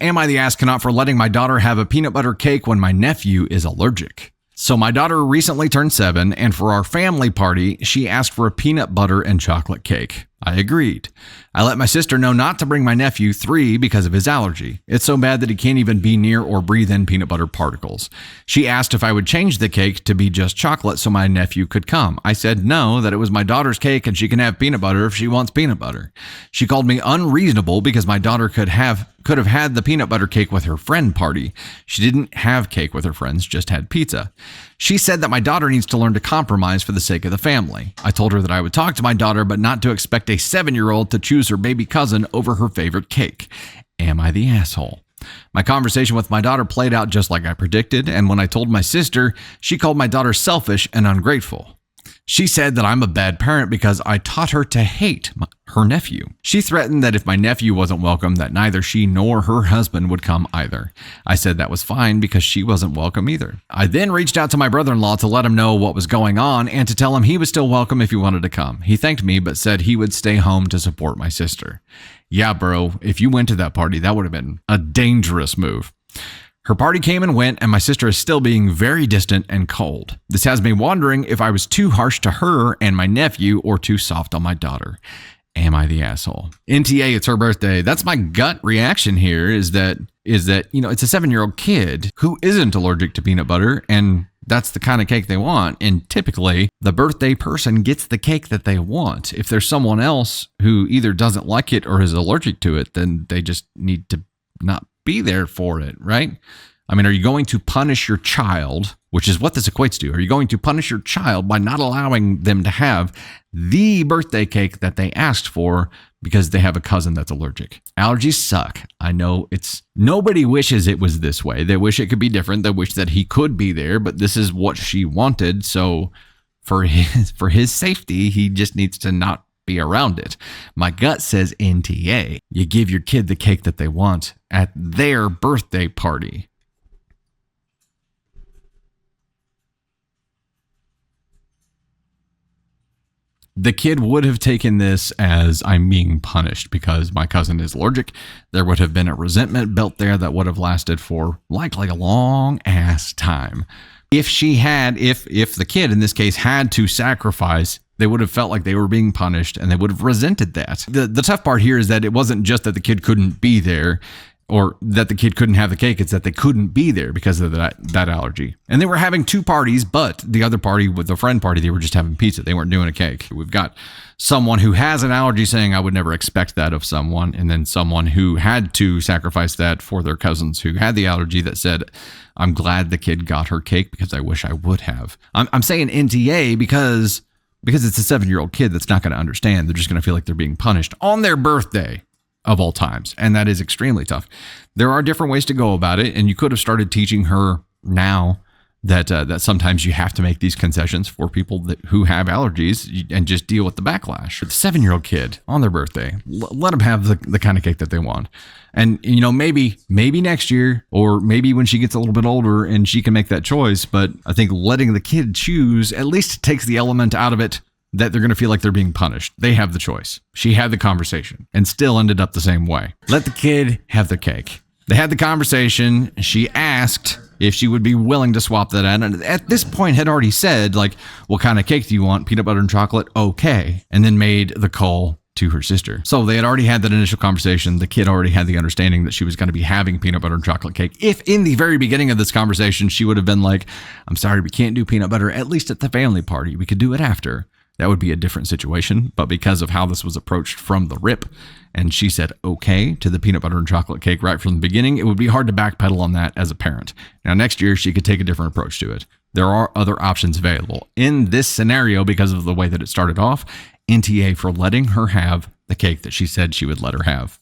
Am I the astronaut for letting my daughter have a peanut butter cake when my nephew is allergic? So my daughter recently turned 7, and for our family party, she asked for a peanut butter and chocolate cake. I agreed. I let my sister know not to bring my nephew 3 because of his allergy. It's so bad that he can't even be near or breathe in peanut butter particles. She asked if I would change the cake to be just chocolate so my nephew could come. I said no, that it was my daughter's cake and she can have peanut butter if she wants peanut butter. She called me unreasonable because my daughter could have had the peanut butter cake with her friend party. She didn't have cake with her friends, just had pizza. She said that my daughter needs to learn to compromise for the sake of the family. I told her that I would talk to my daughter, but not to expect a 7-year-old to choose her baby cousin over her favorite cake. Am I the asshole? My conversation with my daughter played out just like I predicted, and when I told my sister, she called my daughter selfish and ungrateful. She said that I'm a bad parent because I taught her to hate her nephew. She threatened that if my nephew wasn't welcome, that neither she nor her husband would come either. I said that was fine because she wasn't welcome either. I then reached out to my brother-in-law to let him know what was going on and to tell him he was still welcome if he wanted to come. He thanked me but said he would stay home to support my sister. Yeah, bro, if you went to that party, that would have been a dangerous move. Her party came and went, and my sister is still being very distant and cold. This has me wondering if I was too harsh to her and my nephew or too soft on my daughter. Am I the asshole? NTA, it's her birthday. That's my gut reaction here is that, it's a 7-year-old kid who isn't allergic to peanut butter, and that's the kind of cake they want. And typically, the birthday person gets the cake that they want. If there's someone else who either doesn't like it or is allergic to it, then they just need to not be there for it, right? I mean, are you going to punish your child, which is what this equates to? Are you going to punish your child by not allowing them to have the birthday cake that they asked for because they have a cousin that's allergic? Allergies suck. I know nobody wishes it was this way. They wish it could be different. They wish that he could be there, but this is what she wanted. So for his safety, he just needs to not be around it. My gut says NTA. You give your kid the cake that they want at their birthday party. The kid would have taken this as I'm being punished because my cousin is allergic. There would have been a resentment built there that would have lasted for likely a long ass time. If the kid in this case had to sacrifice, they would have felt like they were being punished and they would have resented that. The tough part here is that it wasn't just that the kid couldn't be there or that the kid couldn't have the cake. It's that they couldn't be there because of that allergy. And they were having 2 parties, but the other party with the friend party, they were just having pizza. They weren't doing a cake. We've got someone who has an allergy saying I would never expect that of someone. And then someone who had to sacrifice that for their cousins who had the allergy that said, I'm glad the kid got her cake because I wish I would have. I'm saying NTA because it's a 7-year-old kid that's not going to understand. They're just going to feel like they're being punished on their birthday of all times. And that is extremely tough. There are different ways to go about it. And you could have started teaching her now that sometimes you have to make these concessions for people who have allergies and just deal with the backlash. The 7-year-old kid on their birthday, let them have the kind of cake that they want. And, maybe next year, or maybe when she gets a little bit older and she can make that choice. But I think letting the kid choose at least takes the element out of it that they're going to feel like they're being punished. They have the choice. She had the conversation and still ended up the same way. Let the kid have their cake. They had the conversation. She asked if she would be willing to swap that out. And at this point had already said, like, what kind of cake do you want? Peanut butter and chocolate? Okay. And then made the call to her sister. So they had already had that initial conversation. The kid already had the understanding that she was going to be having peanut butter and chocolate cake. If in the very beginning of this conversation, she would have been like, I'm sorry, we can't do peanut butter, at least at the family party. We could do it after. That would be a different situation. But because of how this was approached from the rip, and she said okay to the peanut butter and chocolate cake right from the beginning, it would be hard to backpedal on that as a parent. Now, next year, she could take a different approach to it. There are other options available. In this scenario, because of the way that it started off, NTA for letting her have the cake that she said she would let her have.